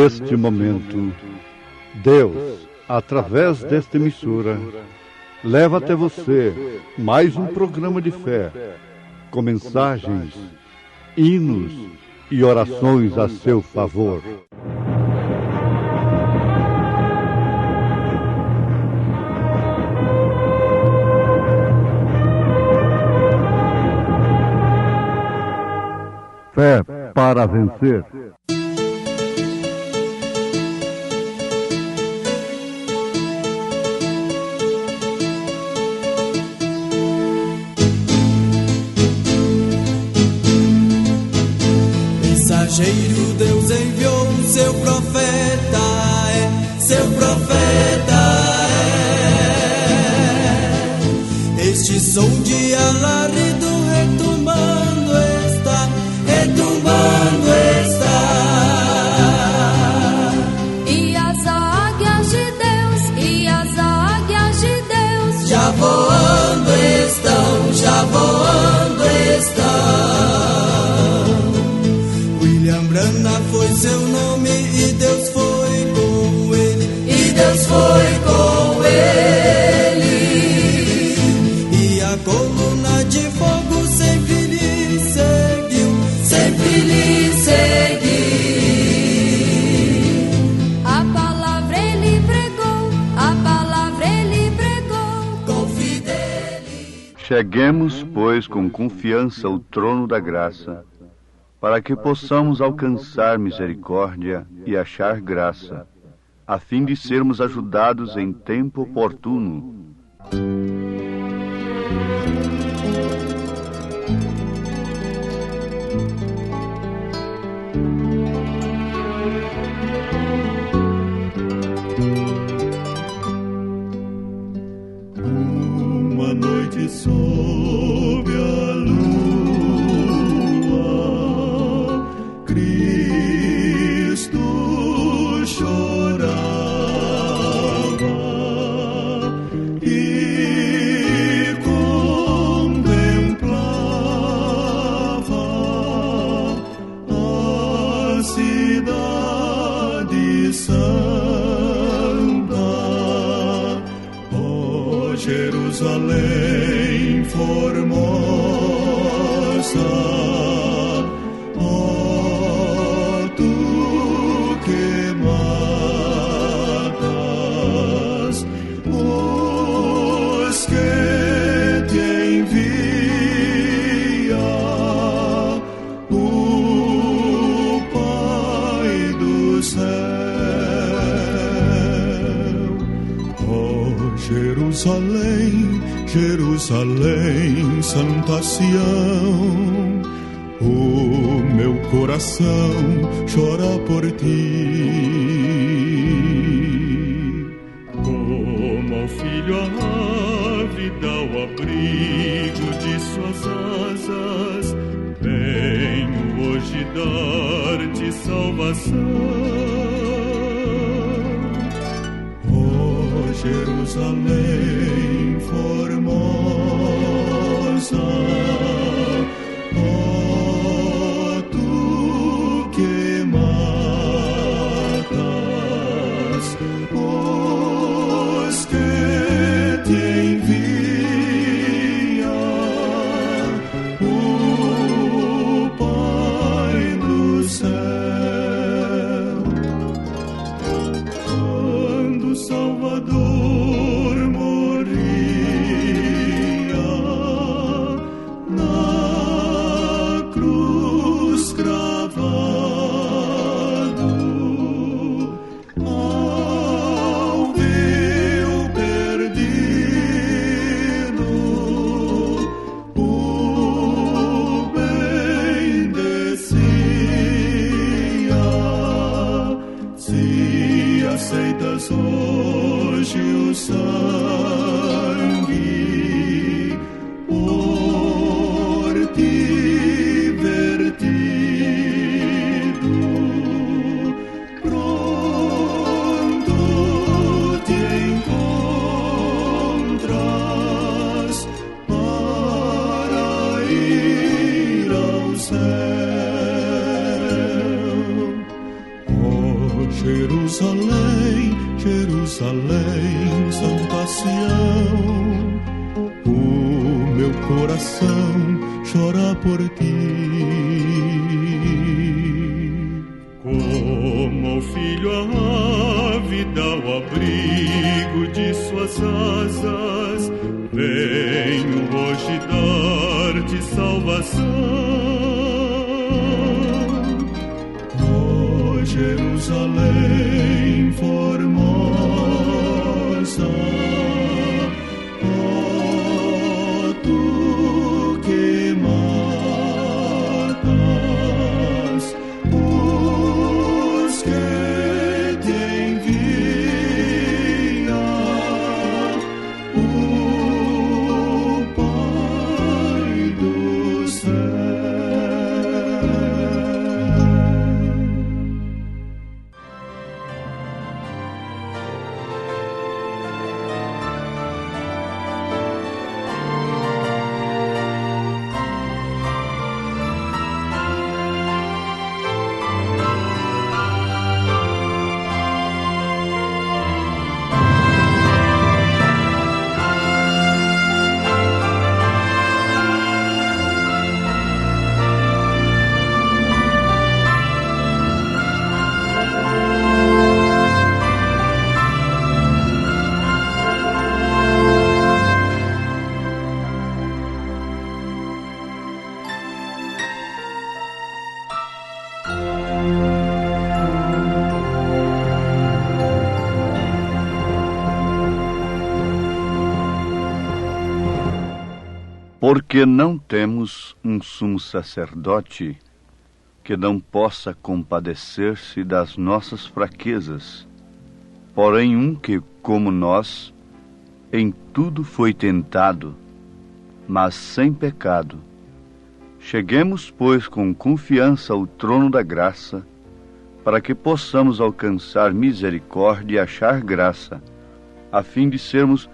neste momento, Deus, através desta emissora, leva até você mais um programa de fé, com mensagens, hinos e orações a seu favor. Fé para vencer. Mensageiro, Deus enviou seu profeta, seu profeta é. Este som de alarido retumbando está, retumbando está. E as águias de Deus, e as águias de Deus já voando estão, já voando estão. Brana foi seu nome e Deus foi com ele, e Deus foi com ele. E a coluna de fogo sempre lhe seguiu, sempre lhe seguiu. A palavra ele pregou, a palavra ele pregou com fidelidade. Cheguemos, pois, com confiança ao trono da graça, para que possamos alcançar misericórdia e achar graça, a fim de sermos ajudados em tempo oportuno. Uma noite sob a Cristo chorava e contemplava a cidade santa, ó Jerusalém formosa. Jerusalém, Jerusalém, Santa Sião, o meu coração chora por ti. Como ao filho ávido ao abrigo de suas asas, venho hoje dar-te salvação. Jerusalém formosa, ó tu que matas os que te envia o Pai do céu. Quando o Salvador morreu, Jerusalém, Jerusalém, Santa Sião, o meu coração chora por ti. Como o filho ávido ao abrigo de suas asas, venho hoje dar-te salvação. Ó Jerusalém formosa, ó tu que matas os que te envia o Pai do céu. Porque não temos um sumo sacerdote que não possa compadecer-se das nossas fraquezas, porém um que, como nós, em tudo foi tentado, mas sem pecado. Cheguemos, pois, com confiança ao trono da graça, para que possamos alcançar misericórdia e achar graça, a fim de sermos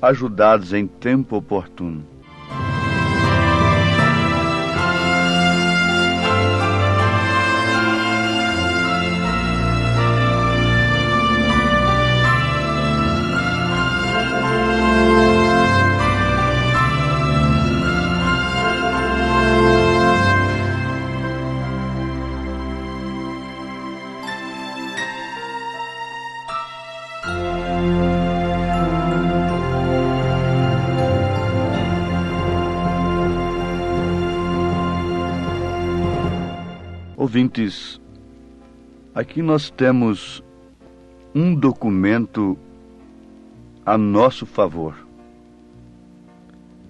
ajudados em tempo oportuno. Ouvintes, aqui nós temos um documento a nosso favor.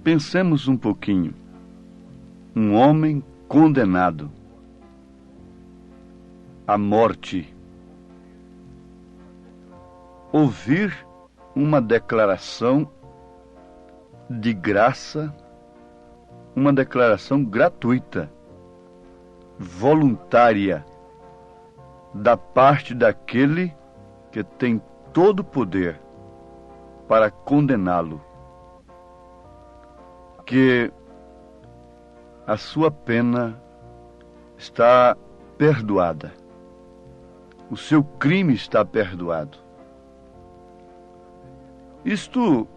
Pensemos um pouquinho. Um homem condenado à morte. Ouvir uma declaração de graça, uma declaração gratuita, voluntária, da parte daquele que tem todo o poder para condená-lo, que a sua pena está perdoada, o seu crime está perdoado. Isto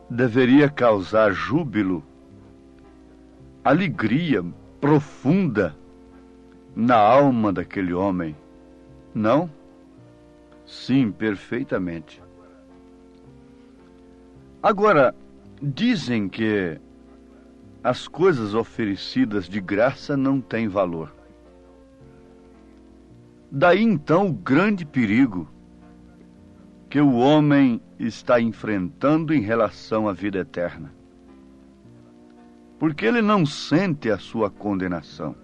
deveria causar júbilo, alegria profunda na alma daquele homem, não? Sim, perfeitamente. Agora, dizem que as coisas oferecidas de graça não têm valor. Daí então o grande perigo que o homem está enfrentando em relação à vida eterna. Porque ele não sente a sua condenação.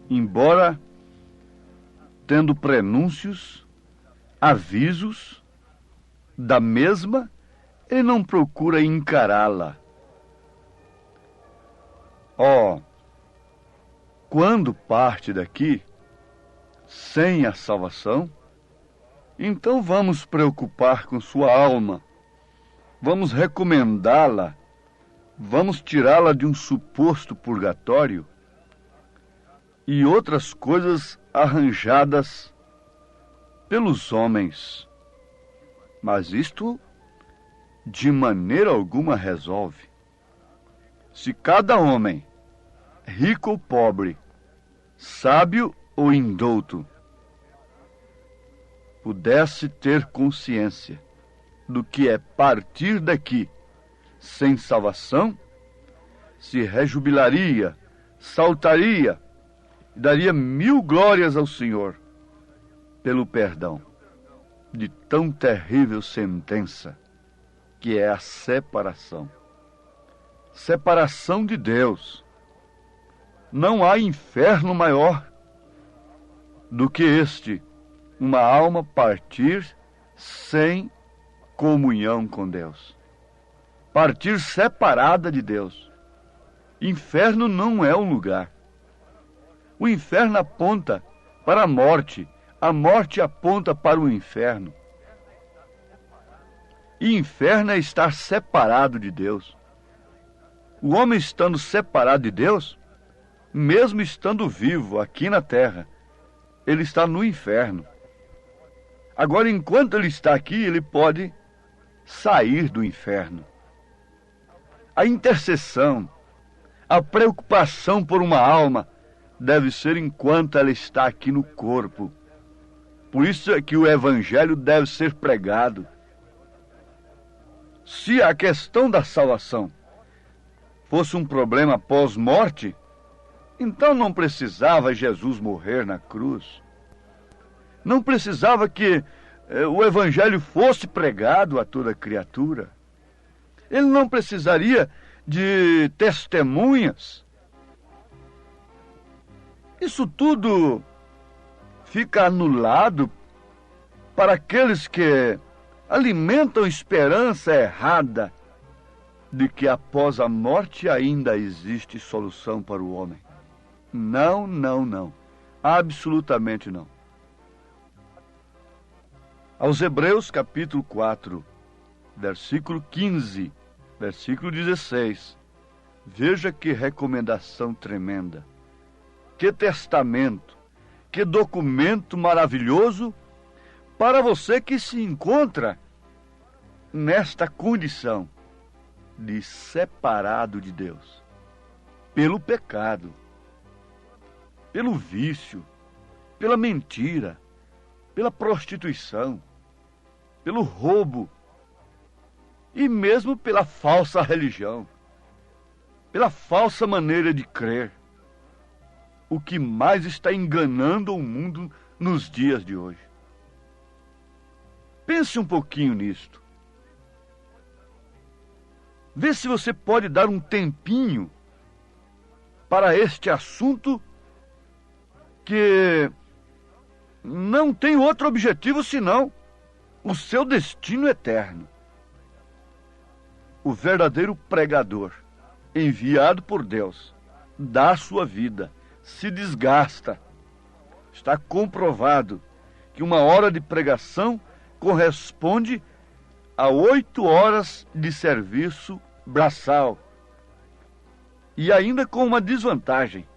Embora tendo prenúncios, avisos da mesma, ele não procura encará-la. Quando parte daqui sem a salvação, então vamos preocupar com sua alma, vamos recomendá-la, vamos tirá-la de um suposto purgatório e outras coisas arranjadas pelos homens. Mas isto de maneira alguma resolve. Se cada homem, rico ou pobre, sábio ou indouto, pudesse ter consciência do que é partir daqui sem salvação, se rejubilaria, saltaria e daria 1000 glórias ao Senhor pelo perdão de tão terrível sentença que é a separação. Separação de Deus. Não há inferno maior do que este, uma alma partir sem comunhão com Deus. Partir separada de Deus. Inferno não é um lugar. O inferno aponta para a morte aponta para o inferno. E inferno é estar separado de Deus. O homem estando separado de Deus, mesmo estando vivo aqui na terra, ele está no inferno. Agora, enquanto ele está aqui, ele pode sair do inferno. A intercessão, a preocupação por uma alma deve ser enquanto ela está aqui no corpo. Por isso é que o evangelho deve ser pregado. Se a questão da salvação fosse um problema pós-morte, então não precisava Jesus morrer na cruz. Não precisava que o evangelho fosse pregado a toda criatura. Ele não precisaria de testemunhas. Isso tudo fica anulado para aqueles que alimentam esperança errada de que após a morte ainda existe solução para o homem. Não, não, não. Absolutamente não. Aos Hebreus, capítulo 4, versículo 15, versículo 16. Veja que recomendação tremenda. Que testamento, que documento maravilhoso para você que se encontra nesta condição de separado de Deus, pelo pecado, pelo vício, pela mentira, pela prostituição, pelo roubo e mesmo pela falsa religião, pela falsa maneira de crer. O que mais está enganando o mundo nos dias de hoje. Pense um pouquinho nisto. Vê se você pode dar um tempinho para este assunto que não tem outro objetivo senão o seu destino eterno. O verdadeiro pregador, enviado por Deus, dá a sua vida, se desgasta. Está comprovado que 1 hora de pregação corresponde a 8 horas de serviço braçal. E ainda com uma desvantagem,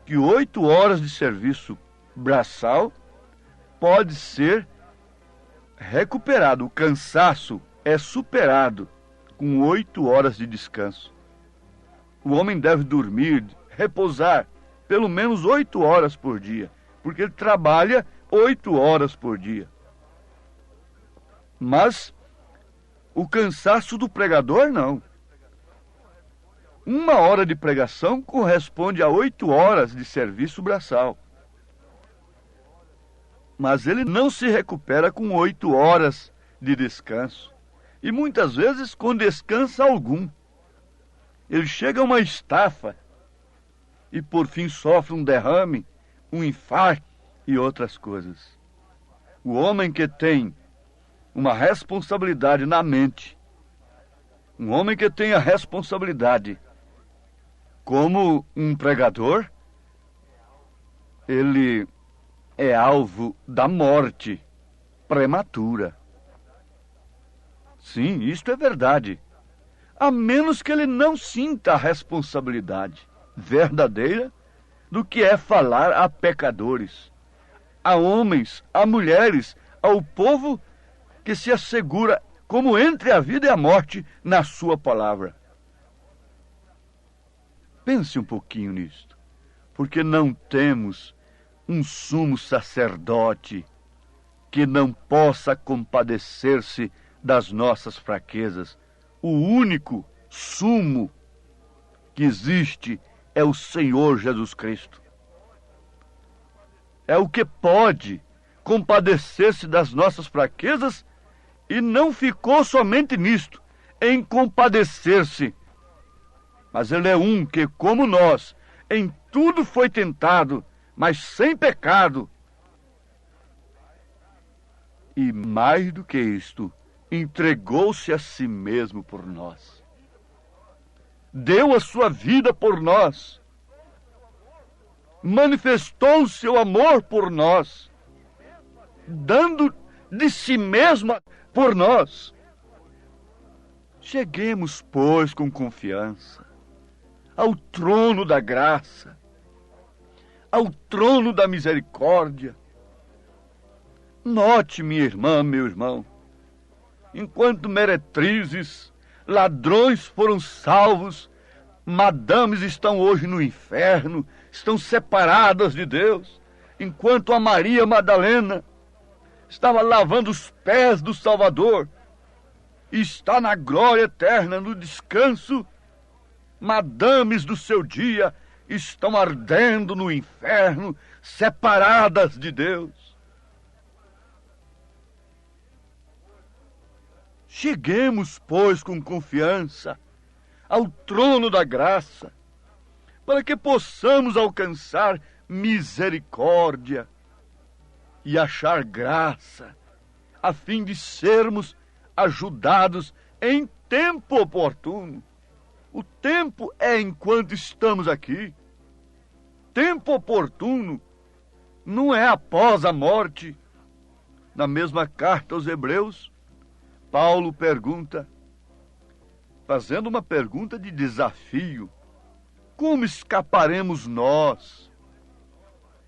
que 8 horas de serviço braçal pode ser recuperado. O cansaço é superado com 8 horas de descanso. O homem deve dormir, repousar, pelo menos 8 horas por dia, porque ele trabalha 8 horas por dia. Mas o cansaço do pregador, não. 1 hora de pregação corresponde a 8 horas de serviço braçal. Mas ele não se recupera com 8 horas de descanso. E muitas vezes com descanso algum. Ele chega a uma estafa e por fim sofre um derrame, um infarto e outras coisas. O homem que tem uma responsabilidade na mente, um homem que tem a responsabilidade como um pregador, ele é alvo da morte prematura. Sim, isto é verdade. A menos que ele não sinta a responsabilidade verdadeira do que é falar a pecadores, a homens, a mulheres, ao povo que se assegura como entre a vida e a morte na sua palavra. Pense um pouquinho nisto, porque não temos um sumo sacerdote que não possa compadecer-se das nossas fraquezas. O único sumo que existe é o Senhor Jesus Cristo. É o que pode compadecer-se das nossas fraquezas, e não ficou somente nisto, em compadecer-se. Mas ele é um que, como nós, em tudo foi tentado, mas sem pecado. E mais do que isto, entregou-se a si mesmo por nós. Deu a sua vida por nós. Manifestou o seu amor por nós, dando de si mesmo por nós. Cheguemos, pois, com confiança ao trono da graça, ao trono da misericórdia. Note, minha irmã, meu irmão, enquanto meretrizes, ladrões foram salvos, madames estão hoje no inferno, estão separadas de Deus, enquanto a Maria Madalena estava lavando os pés do Salvador e está na glória eterna, no descanso, madames do seu dia estão ardendo no inferno, separadas de Deus. Cheguemos, pois, com confiança ao trono da graça, para que possamos alcançar misericórdia e achar graça, a fim de sermos ajudados em tempo oportuno. O tempo é enquanto estamos aqui. Tempo oportuno não é após a morte. Na mesma carta aos Hebreus, Paulo pergunta, fazendo uma pergunta de desafio: como escaparemos nós?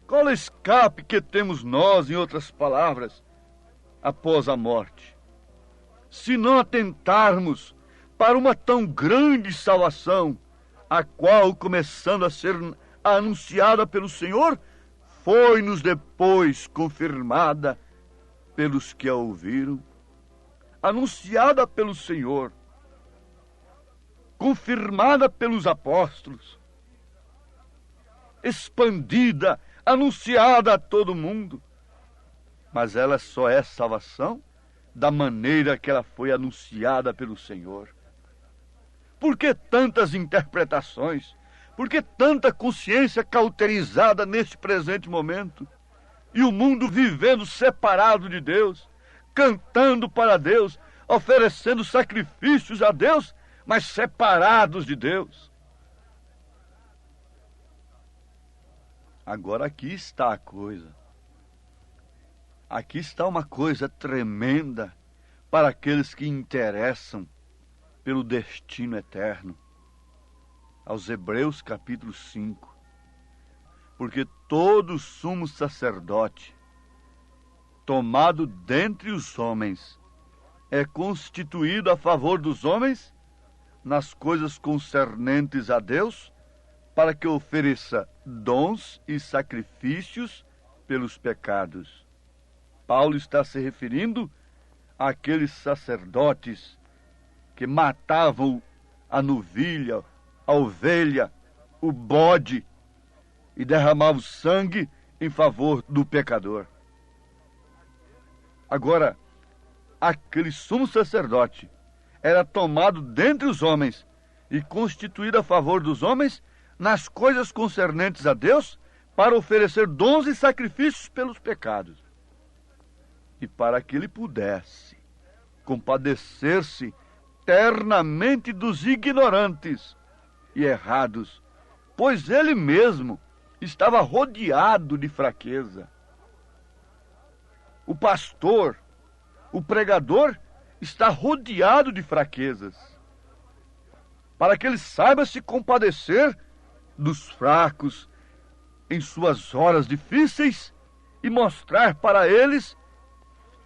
Qual é o escape que temos nós, em outras palavras, após a morte? Se não atentarmos para uma tão grande salvação, a qual, começando a ser anunciada pelo Senhor, foi-nos depois confirmada pelos que a ouviram. Anunciada pelo Senhor, confirmada pelos apóstolos, expandida, anunciada a todo mundo. Mas ela só é salvação da maneira que ela foi anunciada pelo Senhor. Por que tantas interpretações? Por que tanta consciência cauterizada neste presente momento? E o mundo vivendo separado de Deus, cantando para Deus, oferecendo sacrifícios a Deus, mas separados de Deus. Agora aqui está a coisa. Aqui está uma coisa tremenda para aqueles que interessam pelo destino eterno. Aos Hebreus capítulo 5. Porque todo sumo sacerdote, tomado dentre os homens, é constituído a favor dos homens nas coisas concernentes a Deus, para que ofereça dons e sacrifícios pelos pecados. Paulo está se referindo àqueles sacerdotes que matavam a novilha, a ovelha, o bode e derramavam sangue em favor do pecador. Agora, aquele sumo sacerdote era tomado dentre os homens e constituído a favor dos homens nas coisas concernentes a Deus, para oferecer dons e sacrifícios pelos pecados. E para que ele pudesse compadecer-se ternamente dos ignorantes e errados, pois ele mesmo estava rodeado de fraqueza. O pastor, o pregador, está rodeado de fraquezas, para que ele saiba se compadecer dos fracos em suas horas difíceis e mostrar para eles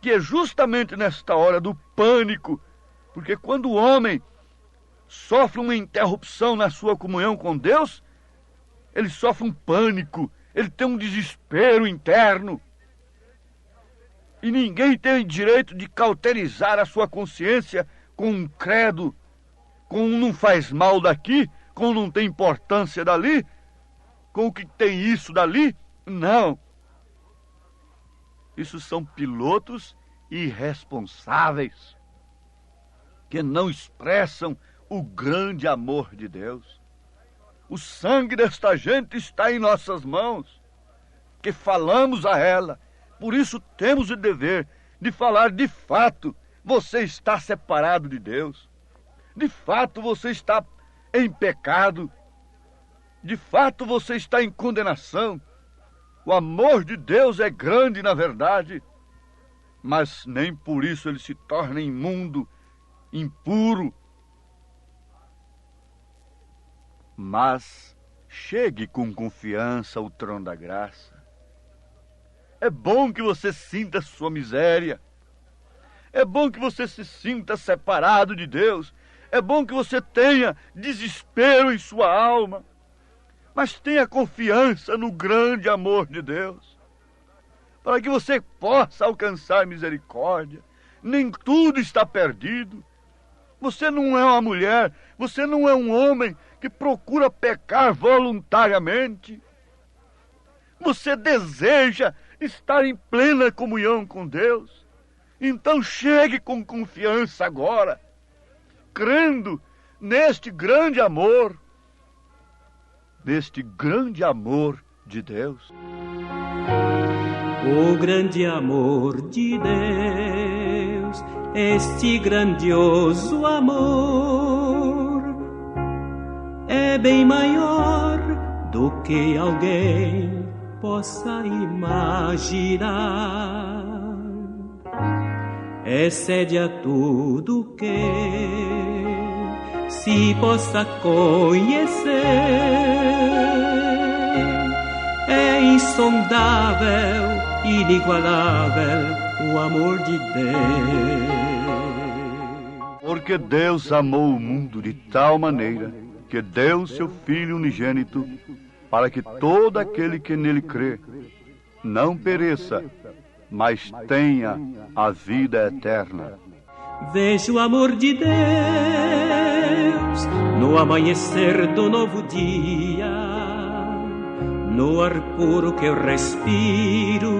que é justamente nesta hora do pânico, porque quando o homem sofre uma interrupção na sua comunhão com Deus, ele sofre um pânico, ele tem um desespero interno. E ninguém tem direito de cauterizar a sua consciência com um credo, com um não faz mal daqui, com um não tem importância dali, com o que tem isso dali. Não. Isso são pilotos irresponsáveis, que não expressam o grande amor de Deus. O sangue desta gente está em nossas mãos, que falamos a ela. Por isso temos o dever de falar de fato. Você está separado de Deus. De fato você está em pecado. De fato você está em condenação. O amor de Deus é grande na verdade, mas nem por isso ele se torna imundo, impuro. Mas chegue com confiança ao trono da graça. É bom que você sinta sua miséria. É bom que você se sinta separado de Deus. É bom que você tenha desespero em sua alma. Mas tenha confiança no grande amor de Deus, para que você possa alcançar misericórdia. Nem tudo está perdido. Você não é uma mulher, você não é um homem que procura pecar voluntariamente. Você deseja estar em plena comunhão com Deus. Então chegue com confiança agora, crendo neste grande amor de Deus. O grande amor de Deus, este grandioso amor, é bem maior do que alguém possa imaginar. Excede a tudo que se possa conhecer. É insondável, inigualável o amor de Deus. Porque Deus amou o mundo de tal maneira que deu seu Filho unigênito, para que todo aquele que nele crê não pereça, mas tenha a vida eterna. Vejo o amor de Deus no amanhecer do novo dia, no ar puro que eu respiro,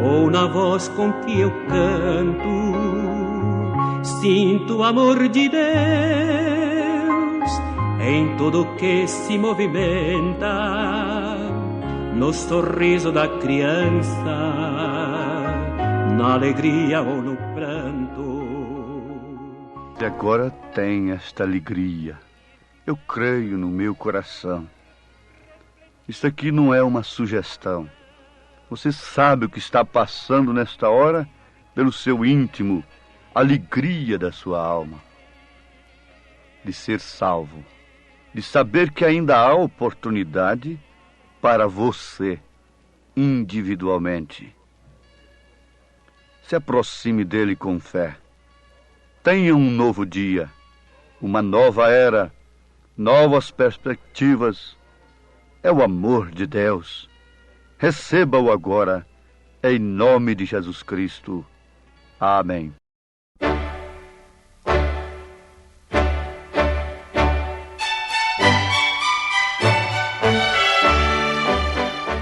ou na voz com que eu canto. Sinto o amor de Deus em tudo que se movimenta, no sorriso da criança, na alegria ou no pranto. E agora tem esta alegria. Eu creio no meu coração. Isso aqui não é uma sugestão. Você sabe o que está passando nesta hora pelo seu íntimo, a alegria da sua alma, de ser salvo, de saber que ainda há oportunidade para você, individualmente. Se aproxime dele com fé. Tenha um novo dia, uma nova era, novas perspectivas. É o amor de Deus. Receba-o agora, em nome de Jesus Cristo. Amém.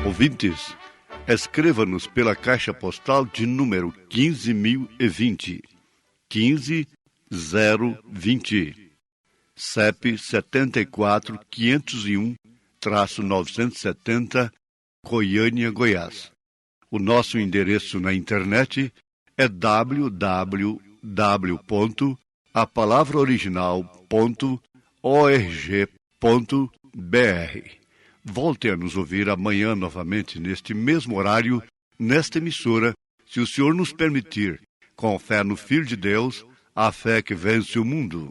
Ouvintes, escreva-nos pela caixa postal de número 15.020, 15020, CEP 74.501-970, Goiânia, Goiás. O nosso endereço na internet é www.apalavraoriginal.org.br. Volte a nos ouvir amanhã novamente neste mesmo horário, nesta emissora, se o Senhor nos permitir, com fé no Filho de Deus, a fé que vence o mundo.